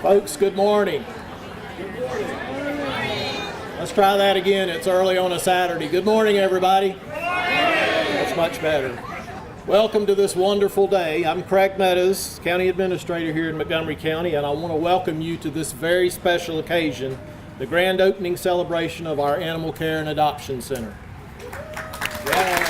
Folks, good morning. Let's try that again. It's early on a Saturday. Good morning, everybody. That's much better. Welcome to this wonderful day. I'm Craig Meadows, County Administrator here in Montgomery County, and I want to welcome you to this very special occasion, the grand opening celebration of our Animal Care and Adoption Center. Yay.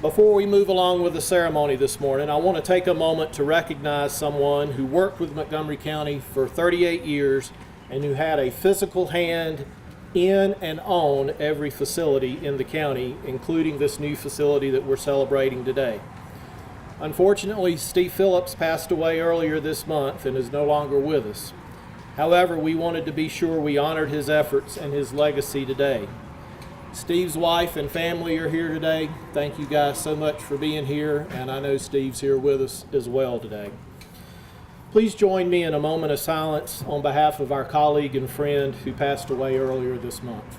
Before we move along with the ceremony this morning, I want to take a moment to recognize someone who worked with Montgomery County for 38 years and who had a physical hand in and on every facility in the county, including this new facility that we're celebrating today. Unfortunately, Steve Phillips passed away earlier this month and is no longer with us. However, we wanted to be sure we honored his efforts and his legacy today. Steve's wife and family are here today. Thank you guys so much for being here, and I know Steve's here with us as well today. Please join me in a moment of silence on behalf of our colleague and friend who passed away earlier this month.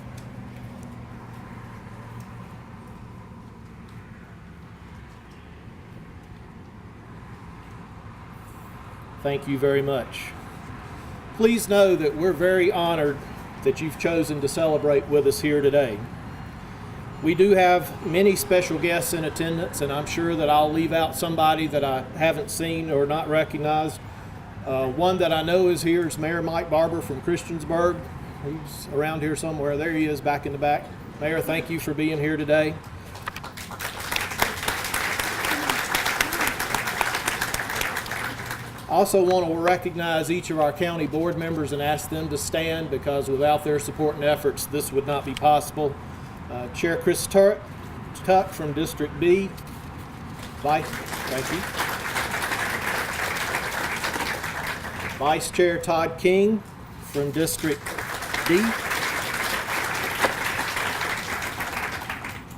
Thank you very much. Please know that we're very honored that you've chosen to celebrate with us here today. We do have many special guests in attendance, and I'm sure that I'll leave out somebody that I haven't seen or not recognized. One that I know is here is Mayor Mike Barber from Christiansburg. He's around here somewhere. There he is back in the back. Mayor, thank you for being here today. I also want to recognize each of our county board members and ask them to stand, because without their support and efforts, this would not be possible. Chair Chris Tuck from District B. Thank you. Vice Chair Todd King from District D.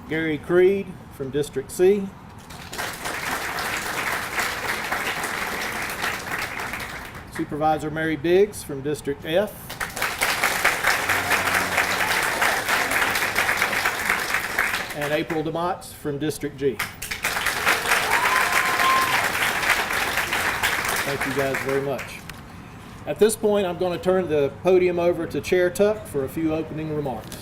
Gary Creed from District C. Supervisor Mary Biggs from District F. And April DeMott from District G. Thank you guys very much. At this point, I'm going to turn the podium over to Chair Tuck for a few opening remarks.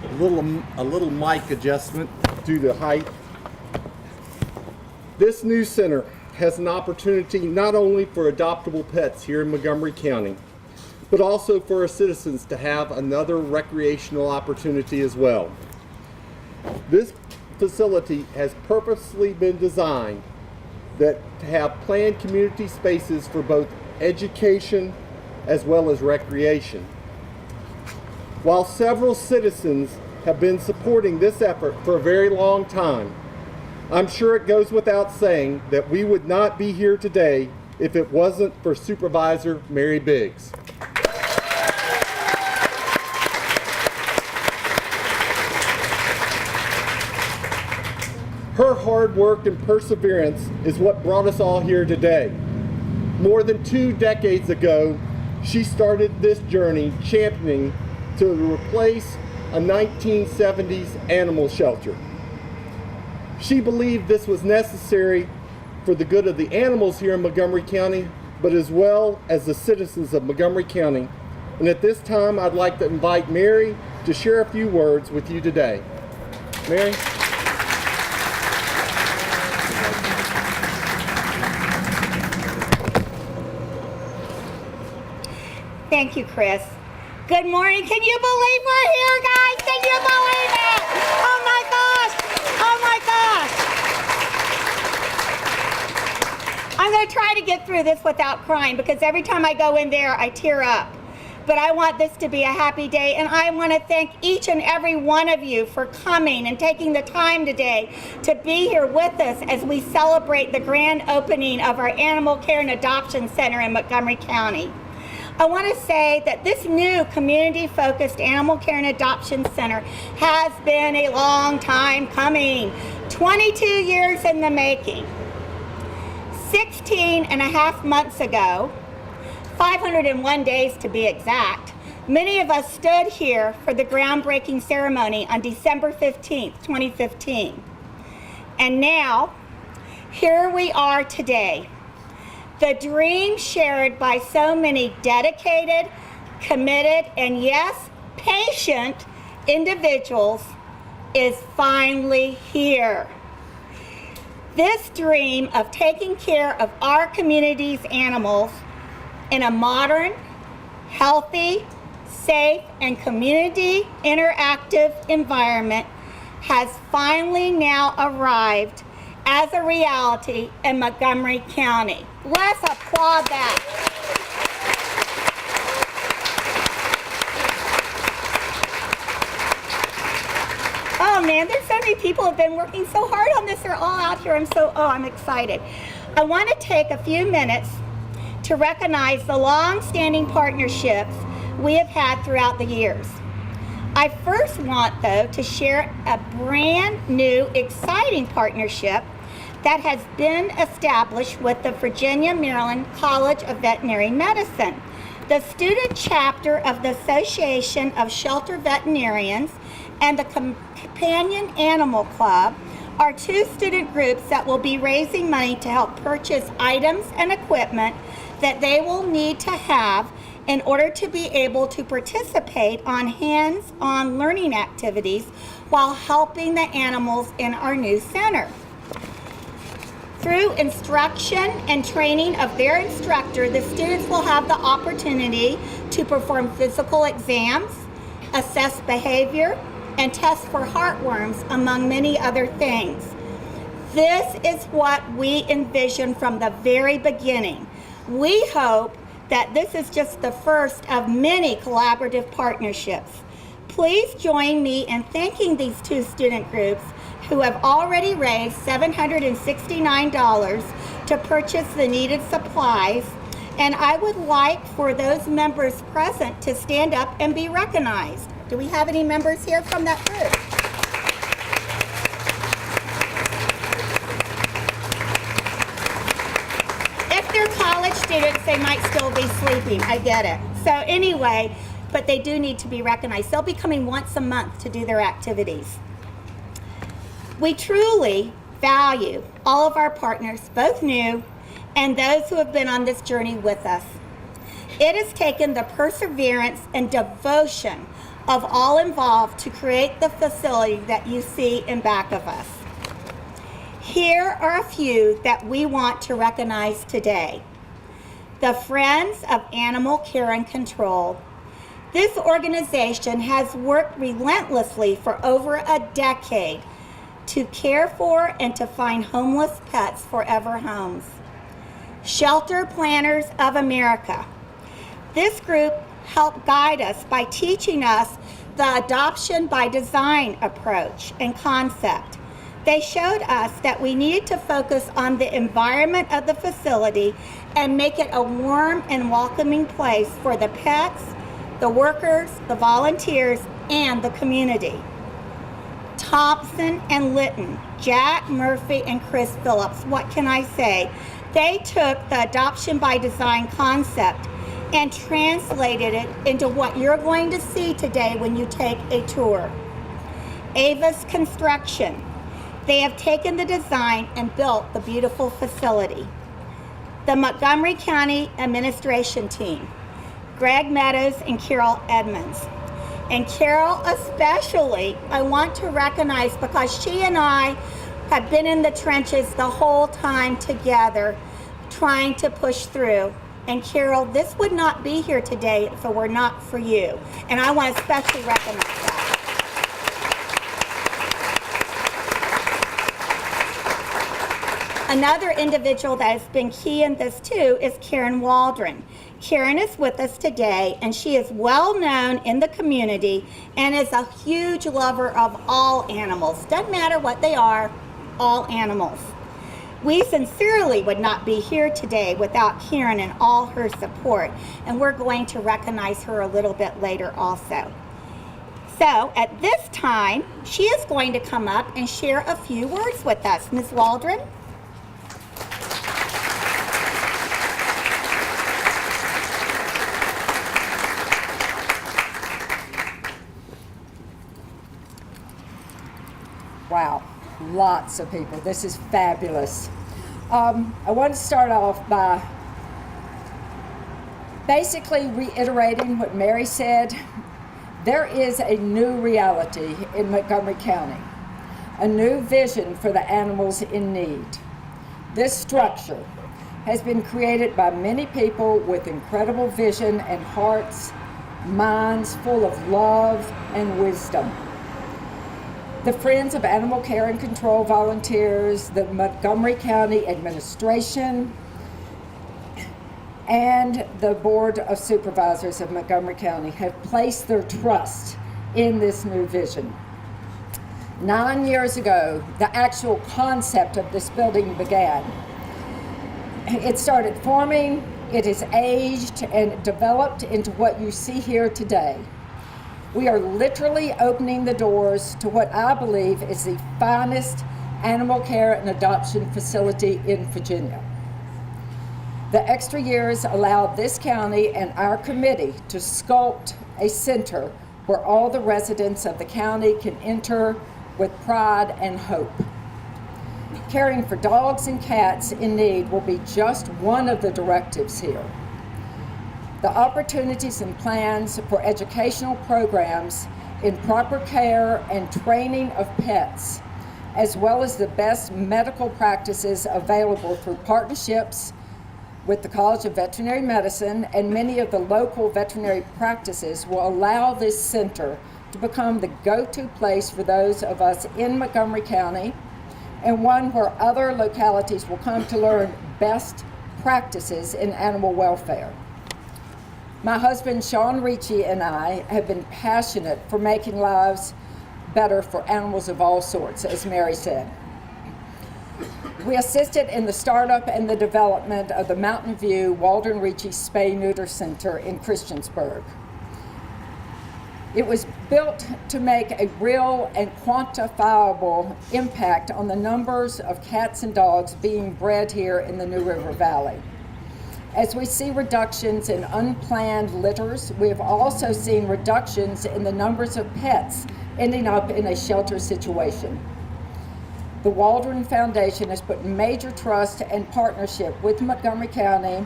A little mic adjustment due to height. This new center has an opportunity not only for adoptable pets here in Montgomery County, but also for our citizens to have another recreational opportunity as well. This facility has purposely been designed to have planned community spaces for both education as well as recreation. While several citizens have been supporting this effort for a very long time, I'm sure it goes without saying that we would not be here today if it wasn't for Supervisor Mary Biggs. Her hard work and perseverance is what brought us all here today. More than 2 decades ago, she started this journey championing to replace a 1970s animal shelter. She believed this was necessary for the good of the animals here in Montgomery County, but as well as the citizens of Montgomery County. And at this time, I'd like to invite Mary to share a few words with you today. Mary? Thank you, Chris. Good morning. Can you believe we're here, guys? Can you believe it? Oh my gosh. Oh my gosh. I'm going to try to get through this without crying, because every time I go in there, I tear up. But I want this to be a happy day, and I want to thank each and every one of you for coming and taking the time today to be here with us as we celebrate the grand opening of our Animal Care and Adoption Center in Montgomery County. I want to say that this new community-focused Animal Care and Adoption Center has been a long time coming, 22 years in the making. 16 and a half months ago, 501 days to be exact, Many of us stood here for the groundbreaking ceremony on December 15th, 2015. And now, here we are today. The dream shared by so many dedicated, committed, and yes, patient individuals is finally here. This dream of taking care of our community's animals in a modern, healthy, safe, and community interactive environment has finally now arrived as a reality in Montgomery County. Let's applaud that. Oh man, there's so many people who have been working so hard on this. They're all out here. I'm excited. I want to take a few minutes to recognize the long-standing partnerships we have had throughout the years. I first want, though, to share a brand new, exciting partnership that has been established with the Virginia Maryland College of Veterinary Medicine. The student chapter of the Association of Shelter Veterinarians and the Companion Animal Club are two student groups that will be raising money to help purchase items and equipment that they will need to have in order to be able to participate on hands-on learning activities while helping the animals in our new center. Through instruction and training of their instructor, the students will have the opportunity to perform physical exams, assess behavior, and test for heartworms, among many other things. This is what we envisioned from the very beginning. We hope that this is just the first of many collaborative partnerships. Please join me in thanking these two student groups who have already raised $769 to purchase the needed supplies, and I would like for those members present to stand up and be recognized. Do we have any members here from that group? If they're college students, they might still be sleeping. I get it. So anyway, but they do need to be recognized. They'll be coming once a month to do their activities. We truly value all of our partners, both new and those who have been on this journey with us. It has taken the perseverance and devotion of all involved to create the facility that you see in back of us. Here are a few that we want to recognize today. The Friends of Animal Care and Control. This organization has worked relentlessly for over a decade to care for and to find homeless pets forever homes. Shelter Planners of America. This group helped guide us by teaching us the adoption by design approach and concept. They showed us that we needed to focus on the environment of the facility and make it a warm and welcoming place for the pets, the workers, the volunteers, and the community. Thompson and Litton, Jack Murphy and Chris Phillips, what can I say? They took the adoption by design concept and translated it into what you're going to see today when you take a tour. Avis Construction. They have taken the design and built the beautiful facility. The Montgomery County Administration Team. Greg Meadows and Carol Edmonds. And Carol especially, I want to recognize because she and I have been in the trenches the whole time together trying to push through. And Carol, this would not be here today if it were not for you. And I want to especially recognize that. Another individual that has been key in this too is Karen Waldron. Karen is with us today, and she is well known in the community and is a huge lover of all animals. Doesn't matter what they are, all animals. We sincerely would not be here today without Karen and all her support, and we're going to recognize her a little bit later also. So at this time, she is going to come up and share a few words with us. Ms. Waldron? lots of people. This is fabulous. I want to start off by basically reiterating what Mary said. There is a new reality in Montgomery County, a new vision for the animals in need. This structure has been created by many people with incredible vision and hearts, minds full of love and wisdom. The Friends of Animal Care and Control volunteers, the Montgomery County administration, and the Board of Supervisors of Montgomery County have placed their trust in this new vision. 9 years ago, the actual concept of this building began. It started forming, it has aged, and it developed into what you see here today. We are literally opening the doors to what I believe is the finest animal care and adoption facility in Virginia. The extra years allowed this county and our committee to sculpt a center where all the residents of the county can enter with pride and hope. Caring for dogs and cats in need will be just one of the directives here. The opportunities and plans for educational programs in proper care and training of pets, as well as the best medical practices available through partnerships with the College of Veterinary Medicine and many of the local veterinary practices, will allow this center to become the go-to place for those of us in Montgomery County, and one where other localities will come to learn best practices in animal welfare. My husband, Sean Ricci, and I have been passionate for making lives better for animals of all sorts, as Mary said. We assisted in the startup and the development of the Mountain View Walden Ricci Spay-Neuter Center in Christiansburg. It was built to make a real and quantifiable impact on the numbers of cats and dogs being bred here in the New River Valley. As we see reductions in unplanned litters, we have also seen reductions in the numbers of pets ending up in a shelter situation. The Waldron Foundation has put major trust and partnership with Montgomery County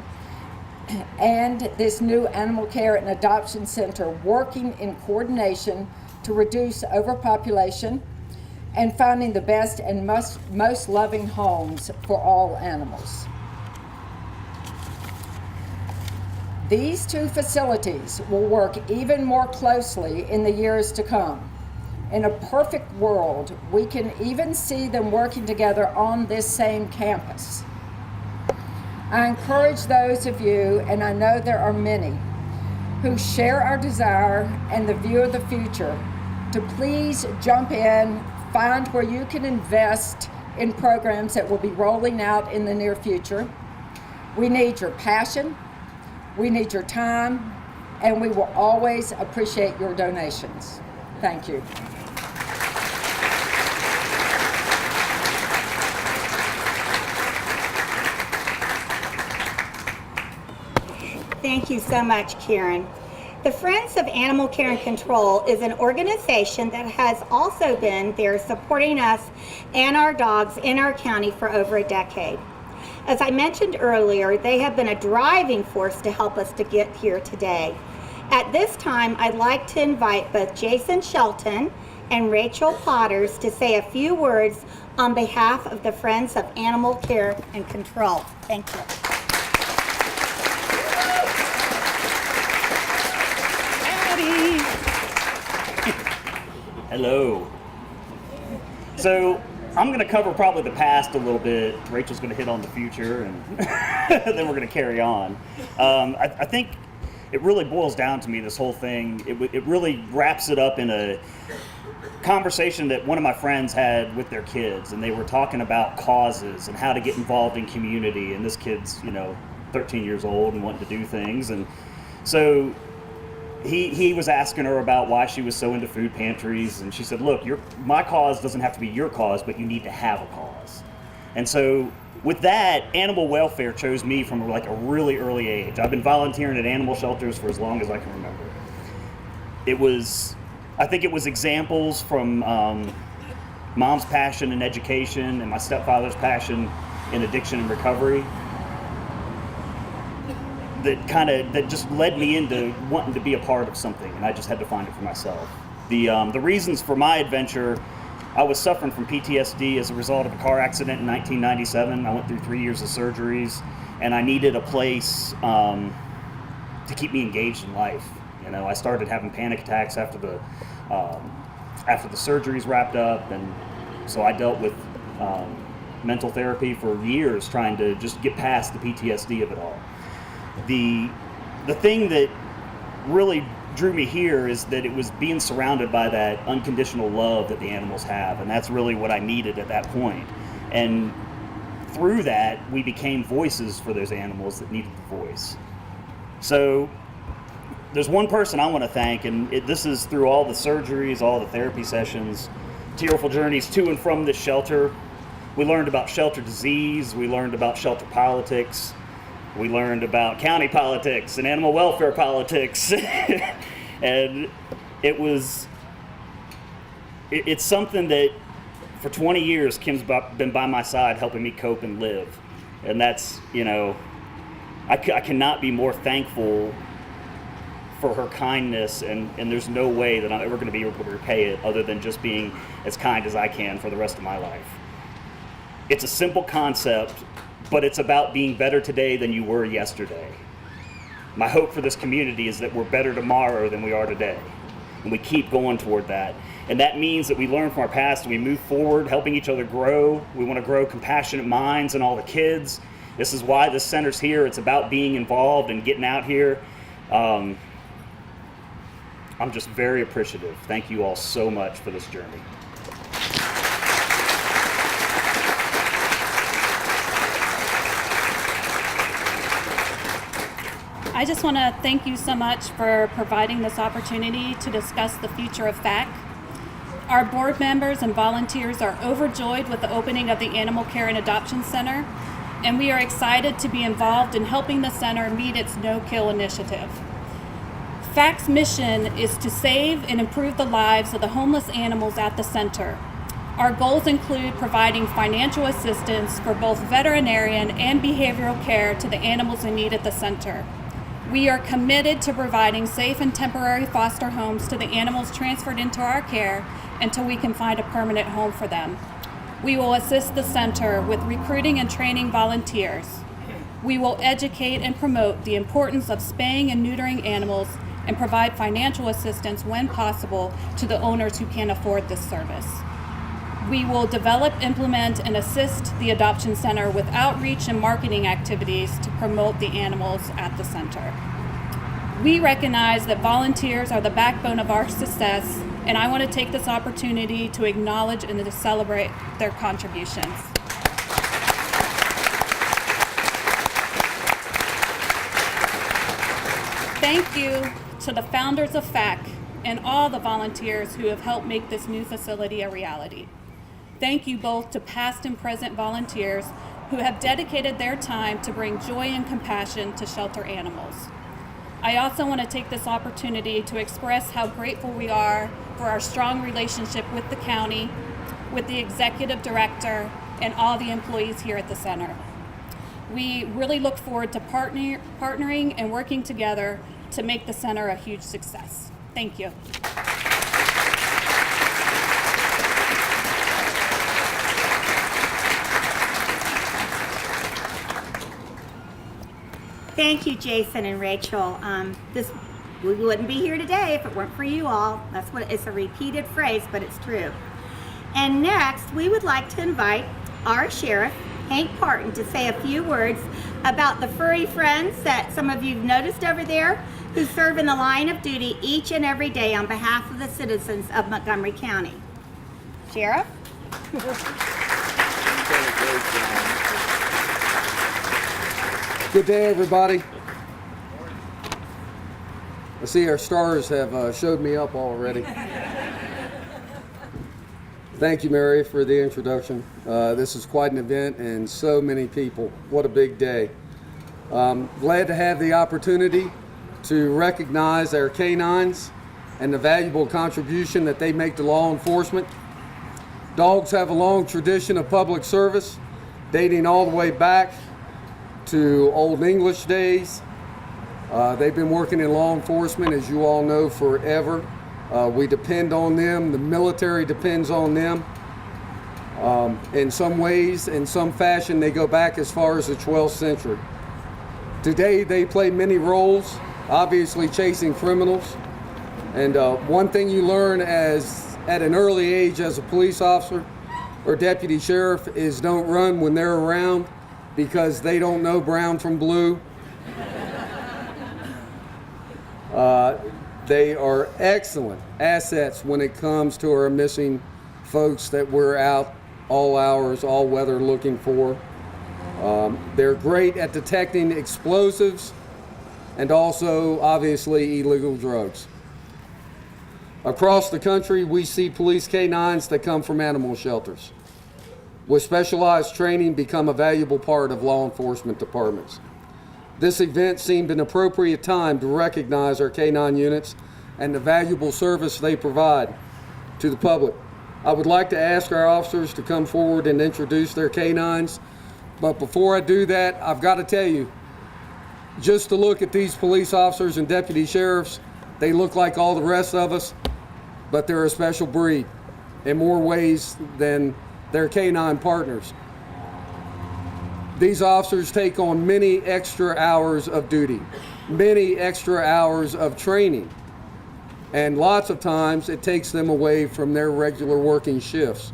and this new animal care and adoption center, working in coordination to reduce overpopulation and finding the best and most loving homes for all animals. These two facilities will work even more closely in the years to come. In a perfect world, we can even see them working together on this same campus. I encourage those of you, and I know there are many, who share our desire and the view of the future, to please jump in, find where you can invest in programs that will be rolling out in the near future. We need your passion, we need your time, and we will always appreciate your donations. Thank you. Thank you so much, Karen. The Friends of Animal Care and Control is an organization that has also been there supporting us and our dogs in our county for over a decade. As I mentioned earlier, they have been a driving force to help us to get here today. At this time, I'd like to invite both Jason Shelton and Rachel Potters to say a few words on behalf of the Friends of Animal Care and Control. Thank you. Hello. So I'm going to cover probably the past a little bit. Rachel's going to hit on the future, and then we're going to carry on. I think it really boils down to me, this whole thing. It really wraps it up in a conversation that one of my friends had with their kids, and they were talking about causes and how to get involved in community. And this kid's, 13 years old and wanting to do things, and so he was asking her about why she was so into food pantries, and she said, look, my cause doesn't have to be your cause, but you need to have a cause. And so with that, animal welfare chose me from like a really early age. I've been volunteering at animal shelters for as long as I can remember. I think it was examples from mom's passion in education and my stepfather's passion in addiction and recovery that just led me into wanting to be a part of something, and I just had to find it for myself. The reasons for my adventure: I was suffering from PTSD as a result of a car accident in 1997. I went through 3 years of surgeries, and I needed a place to keep me engaged in life. You know, I started having panic attacks after the surgeries wrapped up, and so I dealt with mental therapy for years, trying to just get past the PTSD of it all. The thing that really drew me here is that it was being surrounded by that unconditional love that the animals have, and that's really what I needed at that point. And through that, we became voices for those animals that needed the voice. So there's one person I want to thank, and this is through all the surgeries, all the therapy sessions, tearful journeys to and from this shelter. We learned about shelter disease, we learned about shelter politics, we learned about county politics and animal welfare politics. And it's something that for 20 years Kim's been by my side helping me cope and live. And that's, you know, I cannot be more thankful for her kindness, and there's no way that I'm ever going to be able to repay it other than just being as kind as I can for the rest of my life. It's a simple concept, but it's about being better today than you were yesterday. My hope for this community is that we're better tomorrow than we are today, and we keep going toward that. And that means that we learn from our past and we move forward, helping each other grow. We want to grow compassionate minds in all the kids. This is why this center's here. It's about being involved and getting out here. I'm just very appreciative. Thank you all so much for this journey. I just want to thank you so much for providing this opportunity to discuss the future of FAC. Our board members and volunteers are overjoyed with the opening of the Animal Care and Adoption Center, and we are excited to be involved in helping the center meet its no-kill initiative. FAC's mission is to save and improve the lives of the homeless animals at the center. Our goals include providing financial assistance for both veterinarian and behavioral care to the animals in need at the center. We are committed to providing safe and temporary foster homes to the animals transferred into our care until we can find a permanent home for them. We will assist the center with recruiting and training volunteers. We will educate and promote the importance of spaying and neutering animals and provide financial assistance when possible to the owners who can't afford this service. We will develop, implement, and assist the adoption center with outreach and marketing activities to promote the animals at the center. We recognize that volunteers are the backbone of our success, and I want to take this opportunity to acknowledge and to celebrate their contributions. Thank you to the founders of FAC and all the volunteers who have helped make this new facility a reality. Thank you both to past and present volunteers who have dedicated their time to bring joy and compassion to shelter animals. I also want to take this opportunity to express how grateful we are for our strong relationship with the county, with the executive director, and all the employees here at the center. We really look forward to partnering and working together to make the center a huge success. Thank you. Thank you, Jason and Rachel. We wouldn't be here today if it weren't for you all. That's what it's a repeated phrase, but it's true. And next, we would like to invite our sheriff, Hank Parton, to say a few words about the furry friends that some of you've noticed over there who serve in the line of duty each and every day on behalf of the citizens of Montgomery County. Sheriff? Good day, everybody. I see our stars have showed me up already. Thank you, Mary, for the introduction. This is quite an event and so many people. What a big day. Glad to have the opportunity to recognize our canines and the valuable contribution that they make to law enforcement. Dogs have a long tradition of public service, dating all the way back to Old English days. They've been working in law enforcement, as you all know, forever. We depend on them. The military depends on them. In some ways, in some fashion, they go back as far as the 12th century. Today, they play many roles, obviously chasing criminals. And one thing you learn at an early age as a police officer or deputy sheriff is don't run when they're around, because they don't know brown from blue. They are excellent assets when it comes to our missing folks that we're out all hours, all weather looking for. They're great at detecting explosives and also, obviously, illegal drugs. Across the country, we see police canines that come from animal shelters. With specialized training, become a valuable part of law enforcement departments. This event seemed an appropriate time to recognize our canine units and the valuable service they provide to the public. I would like to ask our officers to come forward and introduce their canines. But before I do that, I've got to tell you, just to look at these police officers and deputy sheriffs, they look like all the rest of us, but they're a special breed in more ways than their canine partners. These officers take on many extra hours of duty, many extra hours of training, and lots of times it takes them away from their regular working shifts.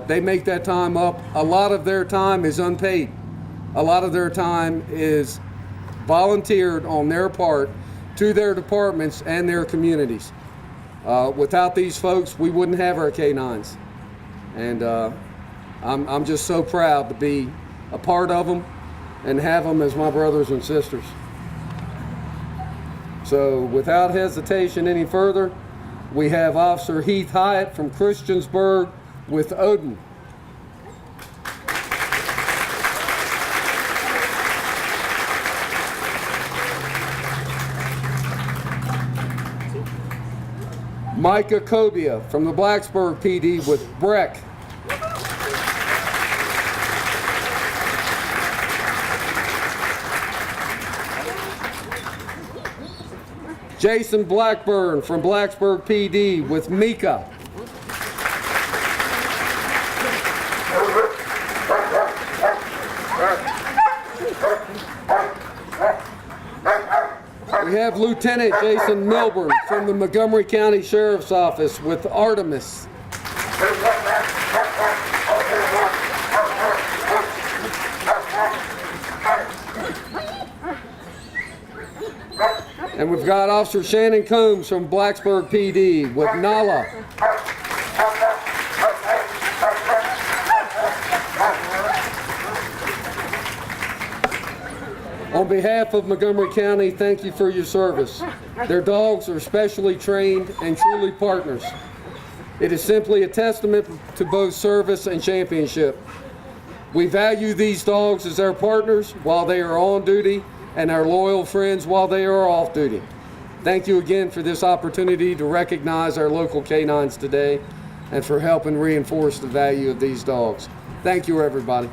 They make that time up. A lot of their time is unpaid. A lot of their time is volunteered on their part to their departments and their communities. Without these folks, we wouldn't have our canines. And I'm just so proud to be a part of them and have them as my brothers and sisters. So without hesitation any further, we have Officer Heath Hyatt from Christiansburg with Odin. Micah Cobia from the Blacksburg PD with Breck. Jason Blackburn from Blacksburg PD with Mika. We have Lieutenant Jason Milburn from the Montgomery County Sheriff's Office with Artemis. And we've got Officer Shannon Combs from Blacksburg PD with Nala. On behalf of Montgomery County, thank you for your service. Their dogs are specially trained and truly partners. It is simply a testament to both service and championship. We value these dogs as our partners while they are on duty and our loyal friends while they are off duty. Thank you again for this opportunity to recognize our local canines today and for helping reinforce the value of these dogs. Thank you, everybody.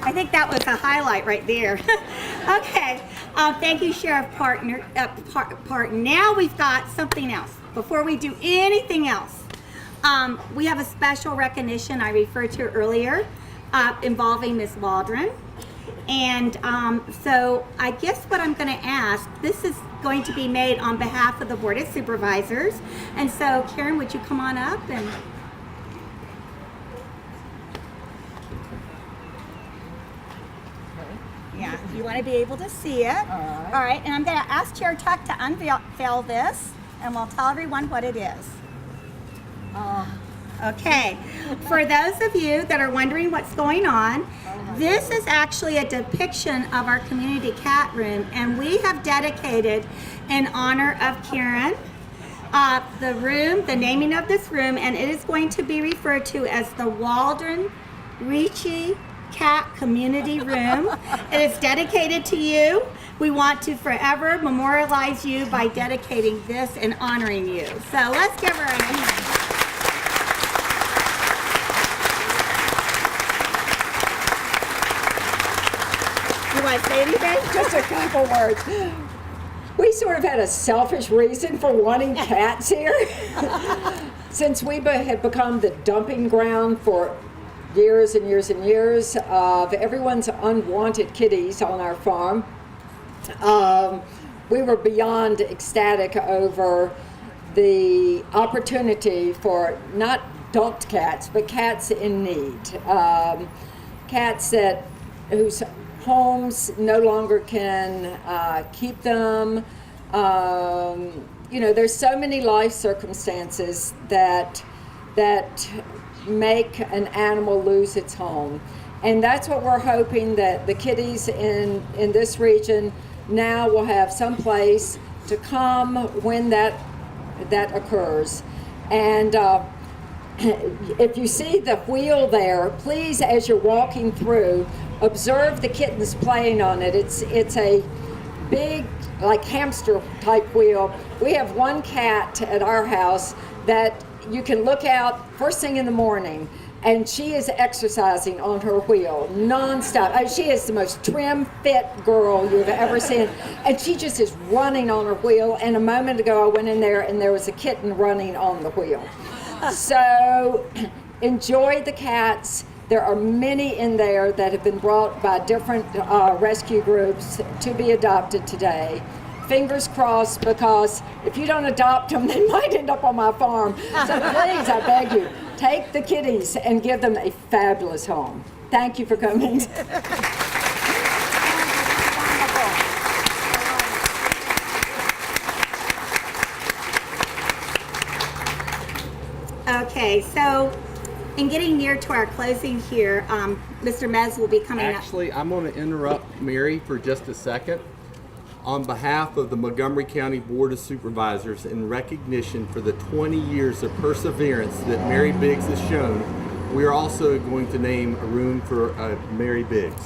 I think that was a highlight right there. Okay, thank you, Sheriff Parton. Now we've got something else. Before we do anything else, we have a special recognition I referred to earlier involving Ms. Waldron. And so I guess what I'm going to ask, this is going to be made on behalf of the Board of Supervisors. And so, Karen, would you come on up and... Yeah, you want to be able to see it. All right, and I'm going to ask Chair Tuck to unveil this, and we'll tell everyone what it is. Okay, for those of you that are wondering what's going on, this is actually a depiction of our community cat room, and we have dedicated in honor of Karen the room, the naming of this room, and it is going to be referred to as the Waldron Ricci cat community room. It is dedicated to you. We want to forever memorialize you by dedicating this and honoring you. So let's give her a hand. You want to say anything? Just a couple words. We sort of had a selfish reason for wanting cats here. Since we had become the dumping ground for years and years and years of everyone's unwanted kitties on our farm, we were beyond ecstatic over the opportunity for not dumped cats, but cats in need. Cats whose homes no longer can keep them. There's so many life circumstances that make an animal lose its home. And that's what we're hoping, that the kitties in this region now will have some place to come when that occurs. And if you see the wheel there, please, as you're walking through, observe the kittens playing on it. It's a big, like hamster type wheel. We have one cat at our house that you can look out first thing in the morning, and she is exercising on her wheel nonstop. She is the most trim, fit girl you've ever seen, and she just is running on her wheel. And a moment ago, I went in there, and there was a kitten running on the wheel. So enjoy the cats. There are many in there that have been brought by different rescue groups to be adopted today. Fingers crossed, because if you don't adopt them, they might end up on my farm. So please, I beg you, take the kitties and give them a fabulous home. Thank you for coming. Okay, so in getting near to our closing here, Mr. Mez will be coming up. Actually, I'm going to interrupt Mary for just a second. On behalf of the Montgomery County Board of Supervisors, in recognition for the 20 years of perseverance that Mary Biggs has shown, we are also going to name a room for Mary Biggs.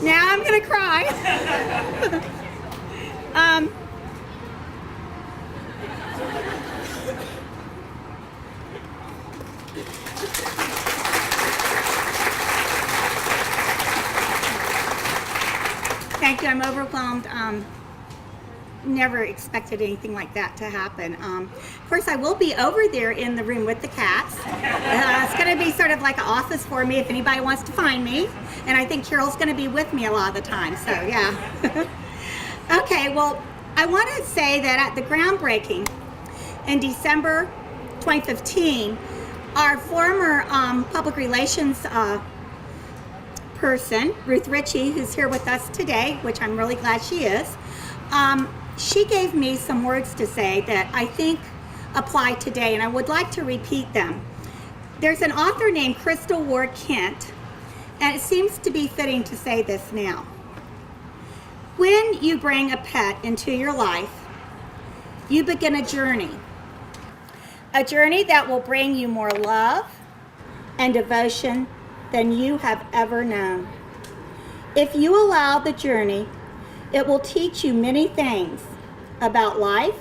Now I'm gonna cry. Thank you. I'm overwhelmed. Never expected anything like that to happen. Of course, I will be over there in the room with the cats. It's going to be sort of like an office for me if anybody wants to find me. And I think Carol's going to be with me a lot of the time, so yeah. Okay, well, I want to say that at the groundbreaking in December 2015, our former public relations person, Ruth Ritchie, who's here with us today, which I'm really glad she is, she gave me some words to say that I think apply today, and I would like to repeat them. There's an author named Crystal Ward Kent, and it seems to be fitting to say this now. When you bring a pet into your life, you begin a journey that will bring you more love and devotion than you have ever known. If you allow the journey, it will teach you many things about life,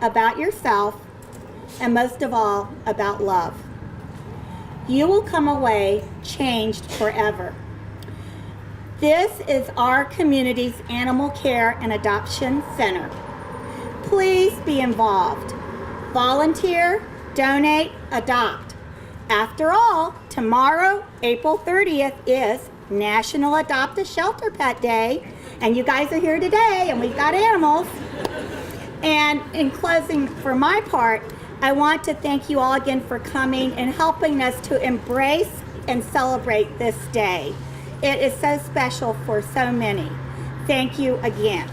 about yourself, and most of all, about love. You will come away changed forever. This is our community's Animal Care and Adoption Center. Please be involved. Volunteer, donate, adopt. After all, tomorrow, April 30th, is National Adopt a Shelter Pet Day, and you guys are here today, and we've got animals. And in closing, for my part, I want to thank you all again for coming and helping us to embrace and celebrate this day. It is so special for so many. Thank you again.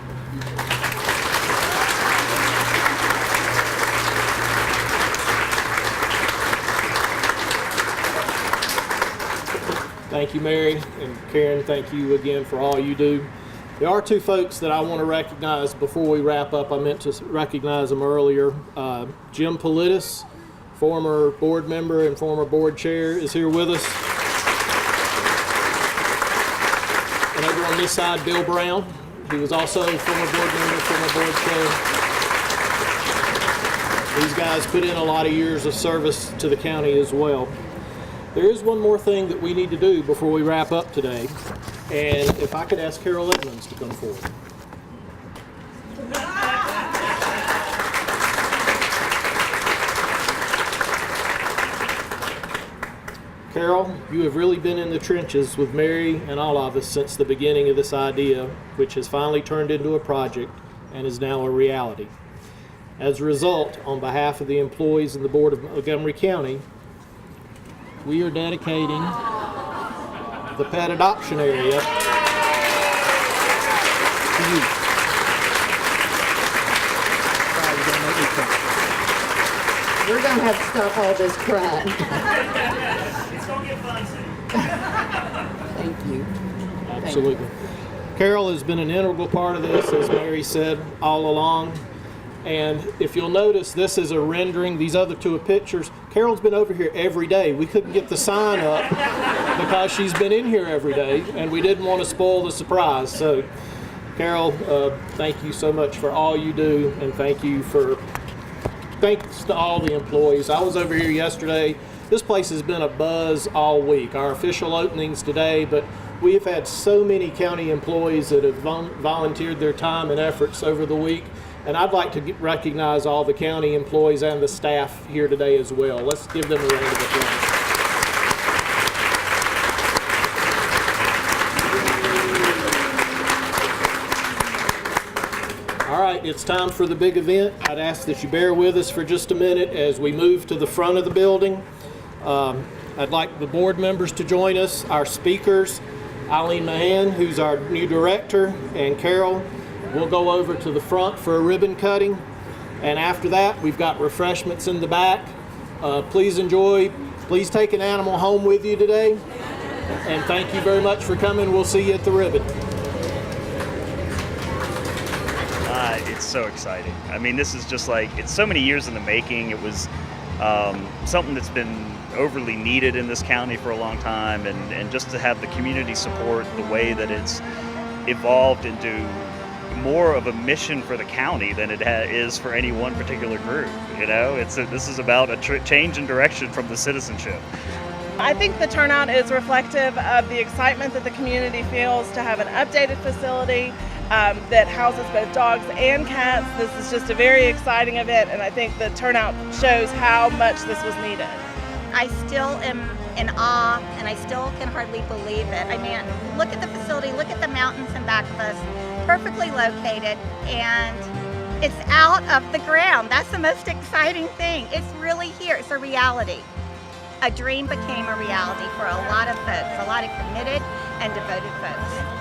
Thank you, Mary, and Karen, thank you again for all you do. There are two folks that I want to recognize before we wrap up. I meant to recognize them earlier. Jim Politis, former board member and former board chair, is here with us. And over on this side, Bill Brown. He was also a former board member, former board chair. These guys put in a lot of years of service to the county as well. There is one more thing that we need to do before we wrap up today. And if I could ask Carol Edmonds to come forward. Carol, you have really been in the trenches with Mary and all of us since the beginning of this idea, which has finally turned into a project and is now a reality. As a result, on behalf of the employees and the Board of Montgomery County, we are dedicating the pet adoption area to you. We're gonna have to stop all this crying. It's gonna get fun soon. Thank you. Absolutely. Carol has been an integral part of this, as Mary said, all along. And if you'll notice, this is a rendering. These other two are pictures. Carol's been over here every day. We couldn't get the sign up because she's been in here every day, and we didn't want to spoil the surprise. So, Carol, thank you so much for all you do, and thanks to all the employees. I was over here yesterday. This place has been a buzz all week. Our official opening's today, but we have had so many county employees that have volunteered their time and efforts over the week. And I'd like to recognize all the county employees and the staff here today as well. Let's give them a round of applause. All right, it's time for the big event. I'd ask that you bear with us for just a minute as we move to the front of the building. I'd like the board members to join us, our speakers, Eileen Mahan, who's our new director, and Carol. We'll go over to the front for a ribbon cutting, and after that we've got refreshments in the back. Please enjoy. Please take an animal home with you today, and thank you very much for coming. We'll see you at the ribbon. It's so exciting. I mean, this is just like, it's so many years in the making. It was something that's been overly needed in this county for a long time, and just to have the community support the way that it's evolved into more of a mission for the county than it is for any one particular group. You know, this is about a change in direction from the citizenship. I think the turnout is reflective of the excitement that the community feels to have an updated facility that houses both dogs and cats. This is just a very exciting event, and I think the turnout shows how much this was needed. I still am in awe, and I still can hardly believe it. I mean, look at the facility, look at the mountains in back of us, perfectly located, and it's out of the ground. That's the most exciting thing. It's really here. It's a reality. A dream became a reality for a lot of folks, a lot of committed and devoted folks.